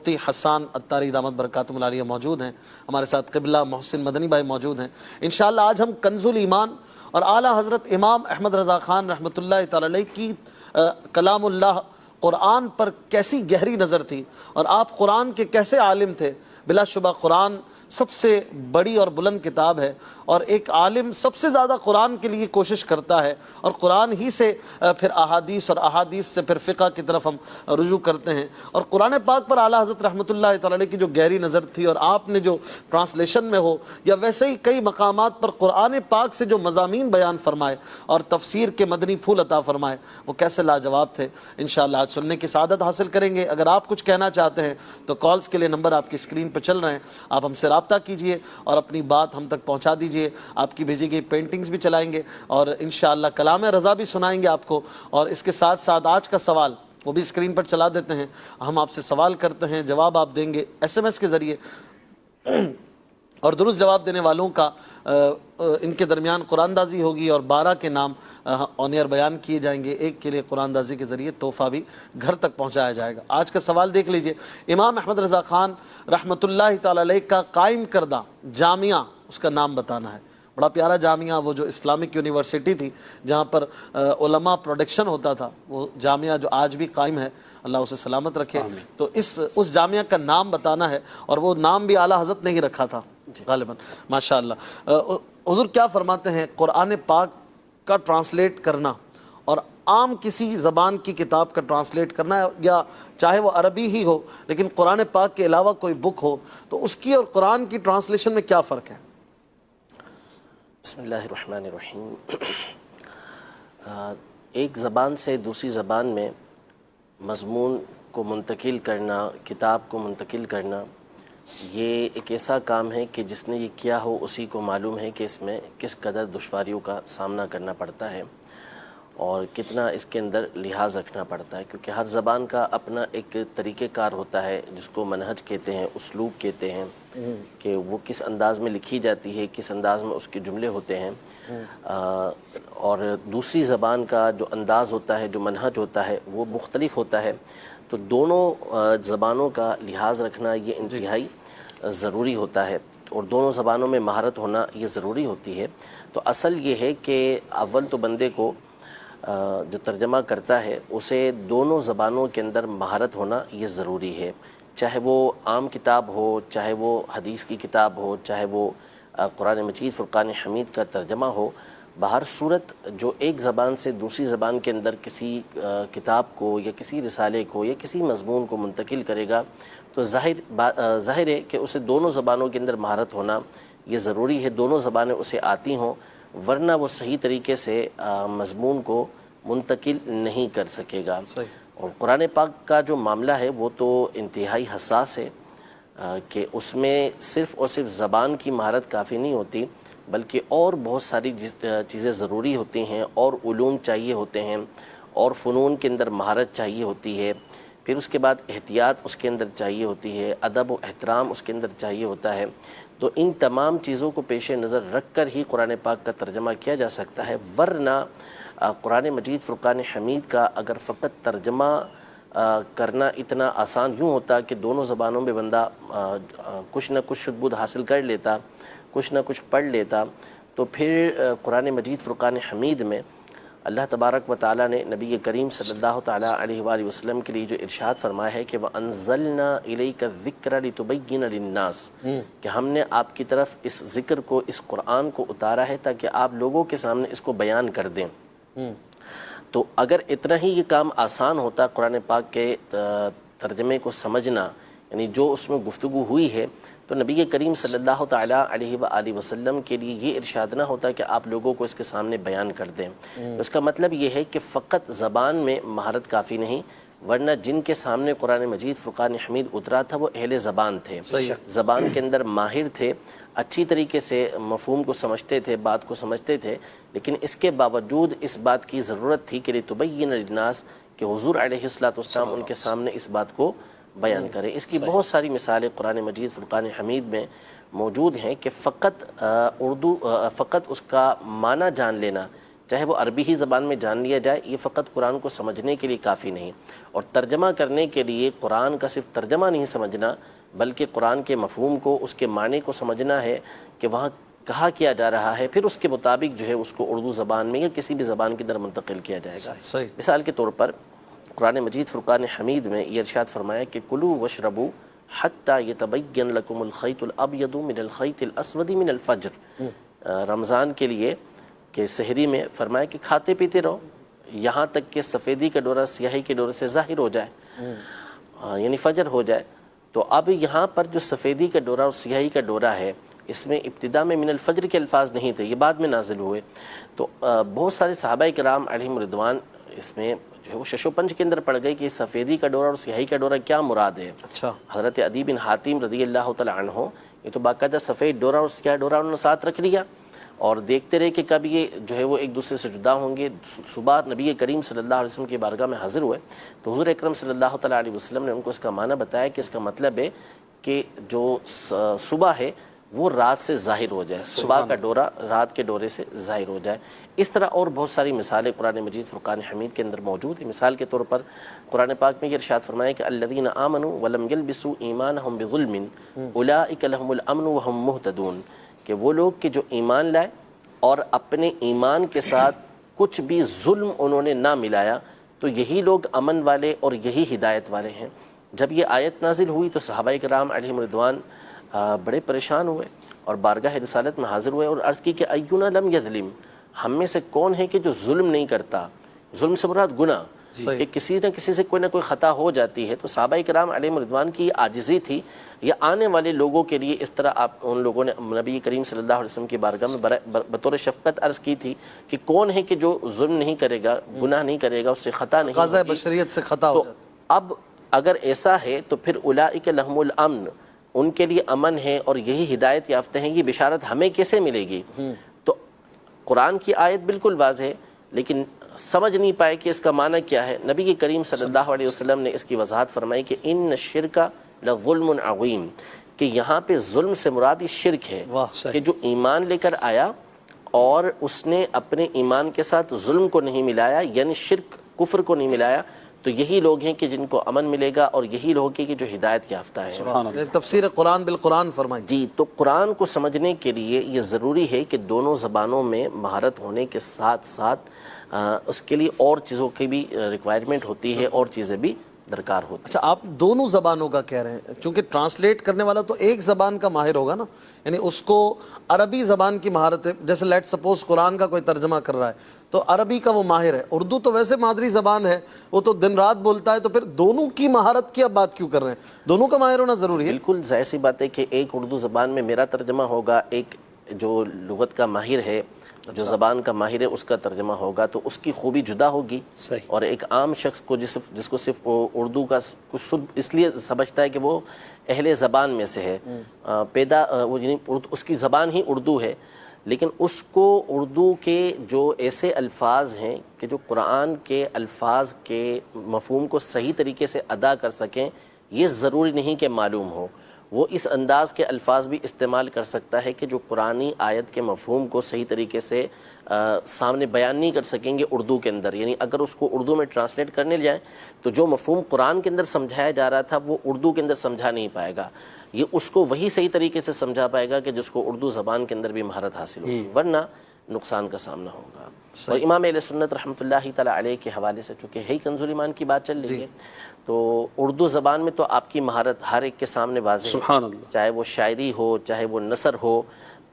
مفتی حسان عطاری دامت برکاتہم العالیہ موجود ہیں، ہمارے ساتھ قبلہ محسن مدنی بھائی موجود ہیں۔ انشاءاللہ آج ہم کنز الایمان اور اعلیٰ حضرت امام احمد رضا خان رحمۃ اللہ تعالی علیہ کی کلام اللہ قرآن پر کیسی گہری نظر تھی اور آپ قرآن کے کیسے عالم تھے۔ بلا شبہ قرآن سب سے بڑی اور بلند کتاب ہے، اور ایک عالم سب سے زیادہ قرآن کے لیے کوشش کرتا ہے، اور قرآن ہی سے پھر احادیث اور احادیث سے پھر فقہ کی طرف ہم رجوع کرتے ہیں۔ اور قرآن پاک پر اعلیٰ حضرت رحمۃ اللہ تعالی علیہ کی جو گہری نظر تھی، اور آپ نے جو ٹرانسلیشن میں ہو یا ویسے ہی کئی مقامات پر قرآن پاک سے جو مضامین بیان فرمائے اور تفسیر کے مدنی پھول عطا فرمائے، وہ کیسے لاجواب تھے۔ انشاءاللہ آج سننے کی سعادت حاصل کریں گے۔ اگر آپ کچھ کہنا چاہتے ہیں تو کالز کے لیے نمبر آپ کی اسکرین پہ چل رہے ہیں، آپ ہم سے رابطہ کیجئے اور اپنی بات ہم تک پہنچا دیجئے۔ آپ کی بھیجی گئی پینٹنگز بھی چلائیں گے اور انشاءاللہ کلام رضا بھی سنائیں گے آپ کو، اور اس کے ساتھ ساتھ آج کا سوال وہ بھی اسکرین پر چلا دیتے ہیں۔ ہم آپ سے سوال کرتے ہیں، جواب آپ دیں گے SMS کے ذریعے، اور درست جواب دینے والوں کا ان کے درمیان قرآن دازی ہوگی اور 12 کے نام آن ایئر بیان کیے جائیں گے۔ ایک کے لیے قرآن دازی کے ذریعے تحفہ بھی گھر تک پہنچایا جائے گا۔ آج کا سوال دیکھ لیجئے۔ امام احمد رضا خان رحمۃ اللہ تعالی علیہ کا قائم کردہ جامعہ، اس کا نام بتانا ہے۔ بڑا پیارا جامعہ، وہ جو اسلامک یونیورسٹی تھی جہاں پر علماء پروڈکشن ہوتا تھا، وہ جامعہ جو آج بھی قائم ہے، اللہ اسے سلامت رکھے۔ تو اس جامعہ کا نام بتانا ہے، اور وہ نام بھی اعلیٰ حضرت نے ہی رکھا تھا غالباً، ماشاءاللہ۔ حضور کیا فرماتے ہیں، قرآن پاک کا ٹرانسلیٹ کرنا اور عام کسی زبان کی کتاب کا ٹرانسلیٹ کرنا، یا چاہے وہ عربی ہی ہو لیکن قرآن پاک کے علاوہ کوئی بک ہو، تو اس کی اور قرآن کی ٹرانسلیشن میں کیا فرق ہے؟ بسم اللہ الرحمن الرحیم۔ ایک زبان سے دوسری زبان میں مضمون کو منتقل کرنا، کتاب کو منتقل کرنا، یہ ایک ایسا کام ہے کہ جس نے یہ کیا ہو اسی کو معلوم ہے کہ اس میں کس قدر دشواریوں کا سامنا کرنا پڑتا ہے اور کتنا اس کے اندر لحاظ رکھنا پڑتا ہے، کیونکہ ہر زبان کا اپنا ایک طریقہ کار ہوتا ہے جس کو منہج کہتے ہیں، اسلوب کہتے ہیں، کہ وہ کس انداز میں لکھی جاتی ہے، کس انداز میں اس کے جملے ہوتے ہیں۔ اور دوسری زبان کا جو انداز ہوتا ہے، جو منہج ہوتا ہے، وہ مختلف ہوتا ہے۔ تو دونوں زبانوں کا لحاظ رکھنا یہ انتہائی ضروری ہوتا ہے، اور دونوں زبانوں میں مہارت ہونا یہ ضروری ہوتی ہے۔ تو اصل یہ ہے کہ اول تو بندے کو جو ترجمہ کرتا ہے اسے دونوں زبانوں کے اندر مہارت ہونا یہ ضروری ہے، چاہے وہ عام کتاب ہو، چاہے وہ حدیث کی کتاب ہو، چاہے وہ قرآن مجید فرقان حمید کا ترجمہ ہو۔ بہر صورت جو ایک زبان سے دوسری زبان کے اندر کسی کتاب کو یا کسی رسالے کو یا کسی مضمون کو منتقل کرے گا، تو ظاہر ہے کہ اسے دونوں زبانوں کے اندر مہارت ہونا یہ ضروری ہے، دونوں زبانیں اسے آتی ہوں، ورنہ وہ صحیح طریقے سے مضمون کو منتقل نہیں کر سکے گا۔ اور قرآن پاک کا جو معاملہ ہے وہ تو انتہائی حساس ہے، کہ اس میں صرف اور صرف زبان کی مہارت کافی نہیں ہوتی، بلکہ اور بہت ساری چیزیں ضروری ہوتی ہیں، اور علوم چاہیے ہوتے ہیں، اور فنون کے اندر مہارت چاہیے ہوتی ہے، پھر اس کے بعد احتیاط اس کے اندر چاہیے ہوتی ہے، ادب و احترام اس کے اندر چاہیے ہوتا ہے۔ تو ان تمام چیزوں کو پیش نظر رکھ کر ہی قرآن پاک کا ترجمہ کیا جا سکتا ہے، ورنہ قرآن مجید فرقان حمید کا اگر فقط ترجمہ کرنا اتنا آسان یوں ہوتا کہ دونوں زبانوں میں بندہ کچھ نہ کچھ شدبود حاصل کر لیتا، کچھ نہ کچھ پڑھ لیتا، تو پھر قرآن مجید فرقان حمید میں اللہ تبارک و تعالیٰ نے نبی کریم صلی اللہ تعالیٰ علیہ وآلہ وسلم کے لیے جو ارشاد فرمایا ہے کہ وَأَنزَلْنَا إِلَيْكَ الذِّكْرَ لِتُبَيِّنَ لِلنَّاسِ، کہ ہم نے آپ کی طرف اس ذکر کو، اس قرآن کو اتارا ہے تاکہ آپ لوگوں کے سامنے اس کو بیان کر دیں۔ تو اگر اتنا ہی یہ کام آسان ہوتا قرآن پاک کے ترجمے کو سمجھنا، یعنی جو اس میں گفتگو ہوئی ہے، تو نبی کریم صلی اللہ تعالیٰ علیہ وآلہ وسلم کے لیے یہ ارشاد نہ ہوتا کہ آپ لوگوں کو اس کے سامنے بیان کر دیں۔ اس کا مطلب یہ ہے کہ فقط زبان میں مہارت کافی نہیں، ورنہ جن کے سامنے قرآن مجید فرقان حمید اترا تھا وہ اہل زبان تھے، زبان کے اندر ماہر تھے، اچھی طریقے سے مفہوم کو سمجھتے تھے، بات کو سمجھتے تھے، لیکن اس کے باوجود اس بات کی ضرورت تھی کہ لِتُبَيِّنَ لِلنَّاسِ، کہ حضور علیہ السلام ان کے سامنے اس بات کو بیان کریں۔ اس کی بہت ساری مثالیں قرآن مجید فرقان حمید میں موجود ہیں کہ فقط فقط اس کا معنی جان لینا چاہے وہ عربی ہی زبان میں جان لیا جائے، یہ فقط قرآن کو سمجھنے کے لیے کافی نہیں، اور ترجمہ کرنے کے لیے قرآن کا صرف ترجمہ نہیں سمجھنا بلکہ قرآن کے مفہوم کو، اس کے معنی کو سمجھنا ہے کہ وہاں کہا کیا جا رہا ہے، پھر اس کے مطابق جو ہے اس کو اردو زبان میں یا کسی بھی زبان کے اندر منتقل کیا جائے گا۔ صحیح۔ مثال کے طور پر قرآن مجید فرقان حمید میں یہ ارشاد فرمایا کہ کلوا واشربوا حتی یتبین لکم الخیط الابیض من الخیط الاسود من الفجر، رمضان کے لیے کہ سحری میں فرمایا کہ کھاتے پیتے رہو یہاں تک کہ سفیدی کا ڈورا سیاہی کے ڈورے سے ظاہر ہو جائے، یعنی فجر ہو جائے۔ تو اب یہاں پر جو سفیدی کا ڈورا اور سیاہی کا ڈورا ہے، اس میں ابتدا میں من الفجر کے الفاظ نہیں تھے، یہ بعد میں نازل ہوئے۔ تو بہت سارے صحابہ کرام علیہم رضوان اس میں جو ہے وہ شش و پنج کے اندر پڑ گئے کہ سفیدی کا ڈورا اور سیاہی کا ڈورا کیا مراد ہے۔ اچھا۔ حضرت عدی بن حاتم رضی اللہ تعالیٰ عنہ، یہ تو باقاعدہ سفید ڈورا اور سیاہ ڈورا انہوں نے ساتھ رکھ لیا اور دیکھتے رہے کہ کب یہ جو ہے وہ ایک دوسرے سے جدا ہوں گے۔ صبح نبی کریم صلی اللہ علیہ وسلم کی بارگاہ میں حاضر ہوئے تو حضور اکرم صلی اللہ تعالیٰ علیہ وسلم نے ان کو اس کا معنی بتایا کہ اس کا مطلب ہے کہ جو صبح ہے وہ رات سے ظاہر ہو جائے، صبح کا ڈورا رات کے ڈورے سے ظاہر ہو جائے۔ اس طرح اور بہت ساری مثالیں قرآن مجید فرقان حمید کے اندر موجود ہیں۔ مثال کے طور پر قرآن پاک میں یہ ارشاد فرمایا کہ الذین آمنوا ولم یلبسوا ایمانہم بظلم اولئک لہم الامن وہم مہتدون، کہ وہ لوگ کہ جو ایمان لائے اور اپنے ایمان کے ساتھ کچھ بھی ظلم انہوں نے نہ ملایا تو یہی لوگ امن والے اور یہی ہدایت والے ہیں۔ جب یہ آیت نازل ہوئی تو صحابہ کرام علیہم رضوان بڑے پریشان ہوئے اور بارگاہ رسالت میں حاضر ہوئے اور عرض کی کہ اینا لم یظلم، ہم میں سے کون ہے کہ جو ظلم نہیں کرتا؟ ظلم سے مراد گناہ، کہ کسی نہ کسی سے کوئی نہ کوئی خطا ہو جاتی ہے۔ تو صحابہ کرام علیہم رضوان کی یہ عاجزی تھی، یا آنے والے لوگوں کے لیے اس طرح آپ ان لوگوں نے نبی کریم صلی اللہ علیہ وسلم کی بارگاہ میں بطور شفقت عرض کی تھی کہ کون ہے کہ جو ظلم نہیں کرے گا، گناہ نہیں کرے گا، اس سے خطا نہیں قاضی ہوگی۔ بشریت سے خطا ہو تو جاتا۔ اب اگر ایسا ہے تو پھر اولئک لہم الامن، ان کے لیے امن ہے اور یہی ہدایت یافتہ ہیں، یہ بشارت ہمیں کیسے ملے گی؟ تو قرآن کی آیت بالکل واضح ہے لیکن سمجھ نہیں پائے کہ اس کا معنی کیا ہے۔ نبی کریم صلی اللہ علیہ وسلم نے اس کی وضاحت فرمائی کہ ان الشرک لظلم عظیم، کہ یہاں پہ ظلم سے مراد شرک ہے، کہ جو ایمان لے کر آیا اور اس نے اپنے ایمان کے ساتھ ظلم کو نہیں ملایا، یعنی شرک کفر کو نہیں ملایا، تو یہی لوگ ہیں کہ جن کو امن ملے گا اور یہی لوگ ہیں کہ جو ہدایت یافتہ ہیں۔ تفسیر قرآن بالقرآن فرمائیں۔ جی، تو قرآن کو سمجھنے کے لیے یہ ضروری ہے کہ دونوں زبانوں میں مہارت ہونے کے ساتھ ساتھ اس کے لیے اور چیزوں کی بھی ریکوائرمنٹ ہوتی ہے، اور چیزیں بھی درکار ہوتی ہیں۔ اچھا، آپ دونوں زبانوں کا کہہ رہے ہیں، چونکہ ٹرانسلیٹ کرنے والا تو ایک زبان کا ماہر ہوگا نا، یعنی اس کو عربی زبان کی مہارت ہے، جیسے لیٹ سپوز قرآن کا کوئی ترجمہ کر رہا ہے تو عربی کا وہ ماہر ہے، اردو تو ویسے مادری زبان ہے، وہ تو دن رات بولتا ہے، تو پھر دونوں کی مہارت کی اب بات کیوں کر رہے ہیں؟ دونوں کا ماہر ہونا ضروری ہے۔ بالکل ظاہر سی بات ہے کہ ایک اردو زبان میں میرا ترجمہ ہوگا، ایک جو لغت کا ماہر ہے، جو زبان کا ماہر ہے، اس کا ترجمہ ہوگا، تو اس کی خوبی جدا ہوگی۔ اور ایک عام شخص کو جس کو صرف اردو کا کچھ اس لیے سمجھتا ہے کہ وہ اہل زبان میں سے ہے، اس کی زبان ہی اردو ہے، لیکن اس کو اردو کے جو ایسے الفاظ ہیں کہ جو قرآن کے الفاظ کے مفہوم کو صحیح طریقے سے ادا کر سکیں، یہ ضروری نہیں کہ معلوم ہو۔ وہ اس انداز کے الفاظ بھی استعمال کر سکتا ہے کہ جو قرآنی آیت کے مفہوم کو صحیح طریقے سے سامنے بیان نہیں کر سکیں گے اردو کے اندر، یعنی اگر اس کو اردو میں ٹرانسلیٹ کرنے جائیں تو جو مفہوم قرآن کے اندر سمجھایا جا رہا تھا وہ اردو کے اندر سمجھا نہیں پائے گا، یہ اس کو وہی صحیح طریقے سے سمجھا پائے گا کہ جس کو اردو زبان کے اندر بھی مہارت حاصل ہوگی، ورنہ نقصان کا سامنا ہوگا۔ اور امام اہل سنت رحمۃ اللہ تعالیٰ علیہ کے حوالے سے چونکہ ہے کنز الایمان کی بات چل رہی ہے، تو اردو زبان میں تو آپ کی مہارت ہر ایک کے سامنے واضح ہے، چاہے وہ شاعری ہو، چاہے وہ نثر ہو،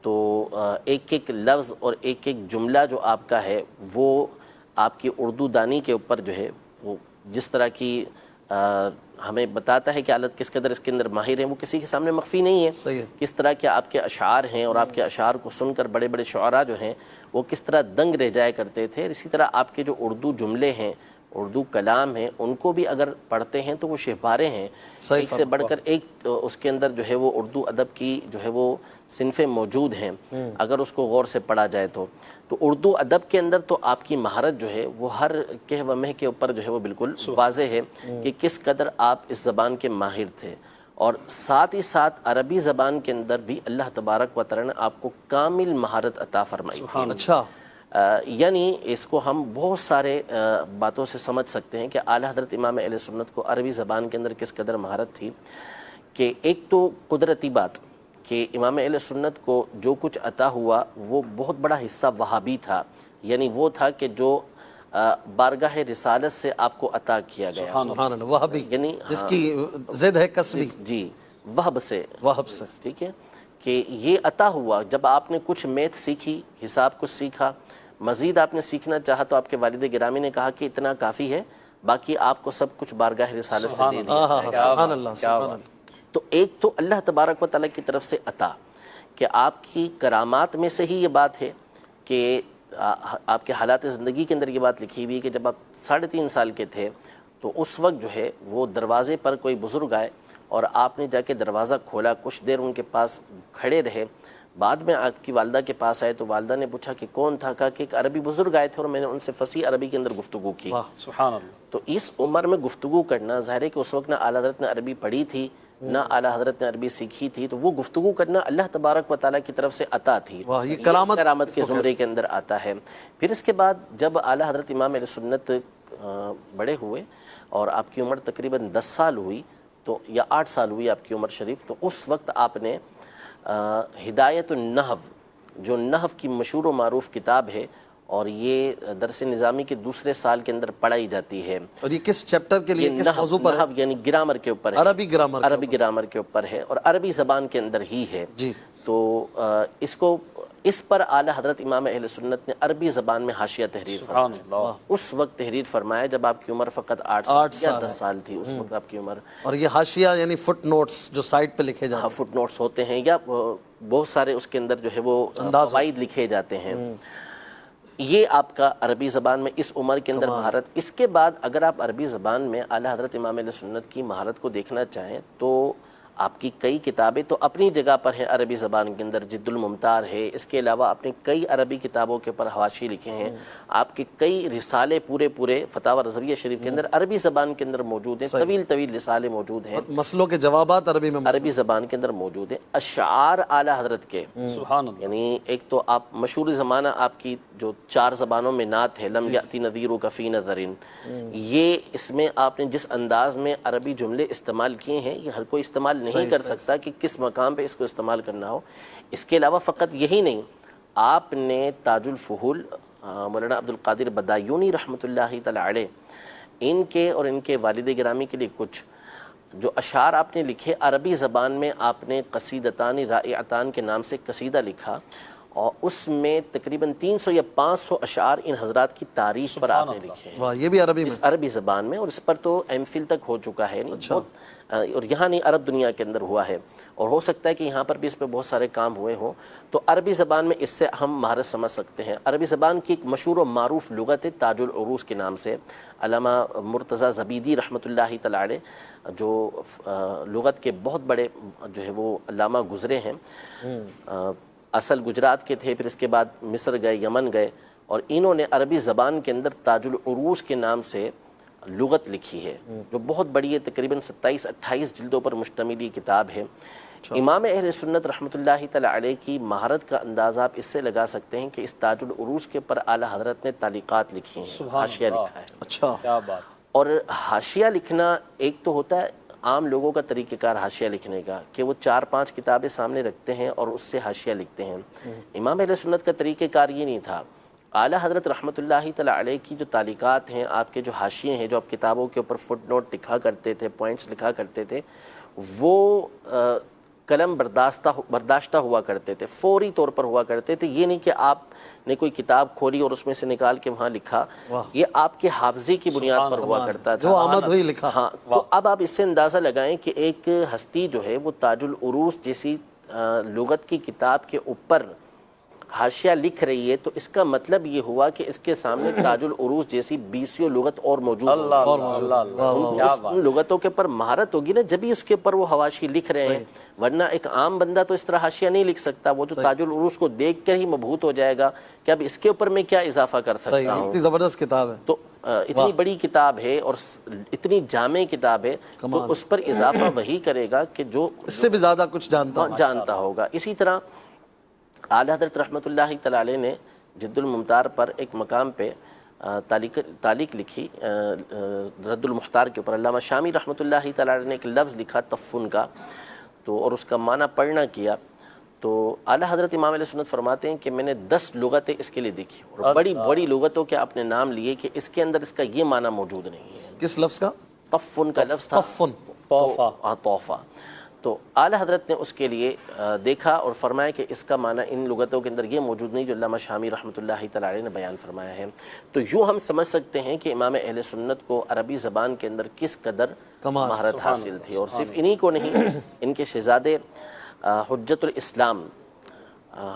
تو ایک ایک لفظ اور ایک ایک جملہ جو آپ کا ہے وہ آپ کی اردو دانی کے اوپر جو ہے وہ جس طرح کی ہمیں بتاتا ہے کہ حالت کس قدر اس کے اندر ماہر ہیں، وہ کسی کے سامنے مخفی نہیں ہے۔ کس طرح کے آپ کے اشعار ہیں اور آپ کے اشعار کو سن کر بڑے بڑے شعراء جو ہیں وہ کس طرح دنگ رہ جایا کرتے تھے، اسی طرح آپ کے جو اردو جملے ہیں، اردو کلام ہیں، ان کو بھی اگر پڑھتے ہیں تو وہ شہبارے ہیں، ایک سے بڑھ کر ایک اس کے اندر جو ہے وہ اردو ادب کی جو ہے وہ صنفیں موجود ہیں اگر اس کو غور سے پڑھا جائے تو اردو ادب کے اندر تو آپ کی مہارت جو ہے وہ ہر کہہ و مہ کے اوپر جو ہے وہ بالکل واضح ہے کہ کس قدر آپ اس زبان کے ماہر تھے، اور ساتھ ہی ساتھ عربی زبان کے اندر بھی اللہ تبارک و تعالی نے آپ کو کامل مہارت عطا فرمائی تھی۔ اچھا، یعنی اس کو ہم بہت سارے باتوں سے سمجھ سکتے ہیں کہ اعلیٰ حضرت امام اہل سنت کو عربی زبان کے اندر کس قدر مہارت تھی، کہ ایک تو قدرتی بات کہ امام اہل سنت کو جو کچھ عطا ہوا وہ بہت بڑا حصہ وہابی تھا، یعنی وہ تھا کہ جو بارگاہ رسالت سے آپ کو عطا کیا گیا، سبحان اللہ، وہابی یعنی جس کی ضد ہے کسبی، جی وہب سے، وہب سے، ٹھیک ہے، کہ یہ عطا ہوا جب آپ نے کچھ میتھ سیکھی، حساب کچھ سیکھا، مزید آپ نے سیکھنا چاہا تو آپ کے والد گرامی نے کہا کہ اتنا کافی ہے، باقی آپ کو سب کچھ بارگاہ رسالت سے دے دیا جائے گا۔ سبحان اللہ، سبحان اللہ۔ تو ایک تو اللہ تبارک و تعالیٰ کی طرف سے عطا، کہ آپ کی کرامات میں سے ہی یہ بات ہے کہ آپ کے حالات زندگی کے اندر یہ بات لکھی ہوئی کہ جب آپ 3.5 سال کے تھے تو اس وقت جو ہے وہ دروازے پر کوئی بزرگ آئے اور آپ نے جا کے دروازہ کھولا، کچھ دیر ان کے پاس کھڑے رہے، بعد میں آپ کی والدہ کے پاس آئے تو والدہ نے پوچھا کہ کون تھا، کہا کہ ایک عربی بزرگ آئے تھے اور میں نے ان سے فصیح عربی کے اندر گفتگو کی۔ سبحان اللہ۔ تو اس عمر میں گفتگو کرنا، ظاہر ہے کہ اس وقت نہ اعلیٰ حضرت نے عربی پڑھی تھی نہ اعلیٰ حضرت نے عربی سیکھی تھی، تو وہ گفتگو کرنا اللہ تبارک و تعالیٰ کی طرف سے عطا تھی، یہ یہ کرامت کرامت کے زمرے کے اندر آتا ہے۔ پھر اس کے بعد جب اعلیٰ حضرت امام اہل سنت بڑے ہوئے اور آپ کی عمر تقریباً 10 سال ہوئی تو یا 8 سال ہوئی آپ کی عمر شریف، تو اس وقت آپ نے ہدایت النحو، جو نحو کی مشہور و معروف کتاب ہے اور یہ درس نظامی کے دوسرے سال کے اندر پڑھائی جاتی ہے، اور یہ کس چیپٹر کے لیے، یہ کس موضوع پر ہے؟ نحو یعنی گرامر کے اوپر ہے، عربی گرامر، عربی گرامر کے اوپر ہے اور عربی زبان کے اندر ہی ہے۔ جی، تو اس پر اعلیٰ حضرت امام اہل سنت نے عربی زبان میں حاشیہ تحریر سبحان فرمایا، اللہ۔ اس وقت تحریر فرمایا جب آپ کی عمر فقط 8 سال یا 10 سال تھی، اس وقت آپ کی عمر۔ اور یہ حاشیہ یعنی فٹ نوٹس جو سائٹ پہ لکھے جاتے ہیں، فٹ نوٹس ہوتے ہیں یا بہت سارے اس کے اندر جو ہے وہ فوائد لکھے جاتے ہیں، یہ آپ کا عربی زبان میں اس عمر کے اندر مہارت۔ اس کے بعد اگر آپ عربی زبان میں اعلیٰ حضرت امام اہل سنت کی مہارت کو دیکھنا چاہیں تو آپ کی کئی کتابیں تو اپنی جگہ پر ہیں عربی زبان کے اندر، جد الممتار ہے، اس کے علاوہ آپ نے کئی عربی کتابوں کے اوپر حواشی لکھے ہیں، آپ کے کئی رسالے پورے فتاوی رضویہ شریف کے اندر عربی زبان کے اندر موجود ہیں، طویل رسالے موجود ہیں، مسئلوں کے جوابات عربی میں عربی زبان کے اندر موجود ہیں۔ اشعار اعلیٰ حضرت کے، سبحان اللہ۔ یعنی ایک تو آپ مشہور زمانہ آپ کی جو 4 زبانوں میں نعت ہے، لم یأتی نذیرک فی نظر، یہ اس میں آپ نے جس انداز میں عربی جملے استعمال کیے ہیں یہ ہر کوئی استعمال نہیں کر سکتا کہ کس مقام پہ اس کو استعمال کرنا ہو۔ اس کے علاوہ فقط یہی نہیں، آپ نے تاج الفہول مولانا عبد القادر بدایونی رحمۃ اللہ تعالی علیہ، ان کے اور ان کے والد گرامی کے لیے کچھ جو اشعار آپ نے لکھے عربی زبان میں، آپ نے قصیدتان رائعتان کے نام سے قصیدہ لکھا اور اس میں تقریباً 300 یا 500 اشعار ان حضرات کی تعریف پر آپ نے لکھے ہیں، واہ، یہ بھی عربی میں، اس عربی زبان میں، اور اس پر تو ایم فل تک ہو چکا ہے، اور یہاں نہیں عرب دنیا کے اندر ہوا ہے، اور ہو سکتا ہے کہ یہاں پر بھی اس پہ بہت سارے کام ہوئے ہوں۔ تو عربی زبان میں اس سے ہم مہارت سمجھ سکتے ہیں۔ عربی زبان کی ایک مشہور و معروف لغت ہے تاج العروس کے نام سے، علامہ مرتضیٰ زبیدی رحمۃ اللہ تعالی علیہ جو لغت کے بہت بڑے جو ہے وہ علامہ گزرے ہیں، اصل گجرات کے تھے، پھر اس کے بعد مصر گئے، یمن گئے، اور انہوں نے عربی زبان کے اندر تاج العروس کے نام سے لغت لکھی ہے جو بہت بڑی ہے، تقریباً 27-28 جلدوں پر مشتمل یہ کتاب ہے۔ امام اہل سنت رحمۃ اللہ تعالی علیہ کی مہارت کا اندازہ آپ اس سے لگا سکتے ہیں کہ اس تاج العروس کے پر اعلیٰ حضرت نے تعلیقات لکھی ہیں، حاشیہ لکھا ہے۔ اچھا، کیا بات۔ اور حاشیہ لکھنا ایک تو ہوتا ہے عام لوگوں کا طریقہ کار حاشیہ لکھنے کا کہ وہ 4-5 کتابیں سامنے رکھتے ہیں اور اس سے حاشیہ لکھتے ہیں۔ امام اہل سنت کا طریقہ کار یہ نہیں تھا۔ اعلیٰ حضرت رحمۃ اللہ تعالی علیہ کی جو تعلیقات ہیں، آپ کے جو حاشیے ہیں جو آپ کتابوں کے اوپر فٹ نوٹ لکھا کرتے تھے، پوائنٹس لکھا کرتے تھے، وہ قلم برداشتہ ہوا کرتے تھے، فوری طور پر ہوا کرتے تھے۔ یہ نہیں کہ آپ نے کوئی کتاب کھولی اور اس میں سے نکال کے وہاں لکھا، یہ آپ کے حافظے کی بنیاد پر ہوا کرتا تھا، جو آمد ہوئی لکھا۔ ہاں، تو اب آپ اس سے اندازہ لگائیں کہ ایک ہستی جو ہے وہ تاج العروس جیسی لغت کی کتاب کے اوپر حاشیہ لکھ رہی ہے، تو اس کا مطلب یہ ہوا کہ اس کے سامنے تاج العروس جیسی 20 لغت اور موجود ہوگی۔ ان لغتوں کے اوپر مہارت ہوگی نا، جبھی اس کے اوپر وہ حواشی لکھ رہے ہیں، ورنہ ایک عام بندہ تو اس طرح حاشیہ نہیں لکھ سکتا، وہ تو تاج العروس کو دیکھ کر ہی مبہوت ہو جائے گا کہ اب اس کے اوپر میں کیا اضافہ کر سکتا ہوں۔ اتنی زبردست کتاب ہے، تو اتنی بڑی کتاب ہے اور اتنی جامع کتاب ہے، تو اس پر اضافہ وہی کرے گا کہ جو اس سے بھی زیادہ کچھ جانتا جانتا ہوگا۔ اسی طرح اعلیٰ حضرت رحمۃ اللہ تعالی علیہ نے جد الممتار پر ایک مقام پہ تعلیق لکھی رد المختار کے اوپر، علامہ شامی رحمۃ اللہ تعالیٰ علیہ نے ایک لفظ لکھا تفن کا، تو اور اس کا معنی پڑھنا کیا، تو اعلیٰ حضرت امام علیہ سنت فرماتے ہیں کہ میں نے 10 لغتیں اس کے لیے دیکھی، اور بڑی بڑی لغتوں کے آپ نے نام لیے کہ اس کے اندر اس کا یہ معنی موجود نہیں ہے۔ کس لفظ کا؟ تفن کا لفظ تھا، تفن، تحفہ۔ تو اعلیٰ حضرت نے اس کے لیے دیکھا اور فرمایا کہ اس کا معنی ان لغتوں کے اندر یہ موجود نہیں جو علامہ شامی رحمۃ اللہ تعالیٰ علیہ نے بیان فرمایا ہے۔ تو یوں ہم سمجھ سکتے ہیں کہ امام اہل سنت کو عربی زبان کے اندر کس قدر مہارت حاصل تھی، اور صرف انہی کو نہیں، ان کے شہزادے حجت الاسلام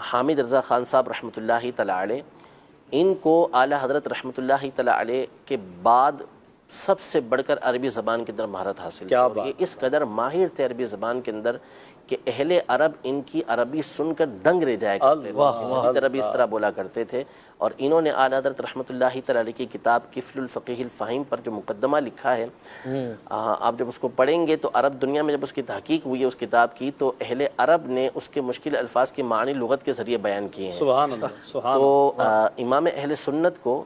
حامد رضا خان صاحب رحمۃ اللہ تعالیٰ علیہ، ان کو اعلیٰ حضرت رحمۃ اللہ تعالیٰ علیہ کے بعد سب سے بڑھ کر عربی زبان کے اندر مہارت حاصل کی، اور یہ اس قدر ماہر تھے عربی زبان کے اندر کہ اہل عرب ان کی عربی سن کر دنگ رہ جایا کرتے تھے، عربی اس طرح بولا کرتے تھے۔ اور انہوں نے اعلیٰ حضرت رحمۃ اللہ تعالیٰ علیہ کی کتاب کفل الفقیہ الفہیم پر جو مقدمہ لکھا ہے، آپ جب اس کو پڑھیں گے تو عرب دنیا میں جب اس کی تحقیق ہوئی ہے اس کتاب کی، تو اہل عرب نے اس کے مشکل الفاظ کے معنی لغت کے ذریعے بیان کیے ہیں۔ سبحان اللہ، تو امام اہل سنت کو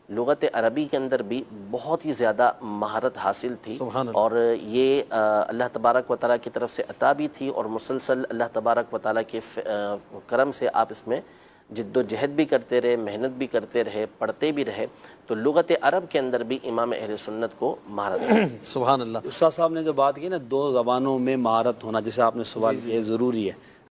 لغت عربی کے اندر بھی بہت ہی زیادہ مہارت حاصل تھی، اور یہ اللہ تبارک و تعالیٰ کی طرف سے عطا بھی تھی، اور مسلسل اللہ تبارک و تعالیٰ کے کرم سے آپ اس میں جد و جہد بھی کرتے رہے، محنت بھی کرتے رہے، پڑھتے بھی رہے، تو لغت عرب کے اندر بھی امام اہل سنت کو مہارت ہے۔ سبحان اللہ۔ استاد صاحب نے جو بات کی نا 2 زبانوں میں مہارت ہونا، جسے آپ نے سوال کیا، ضروری ہے۔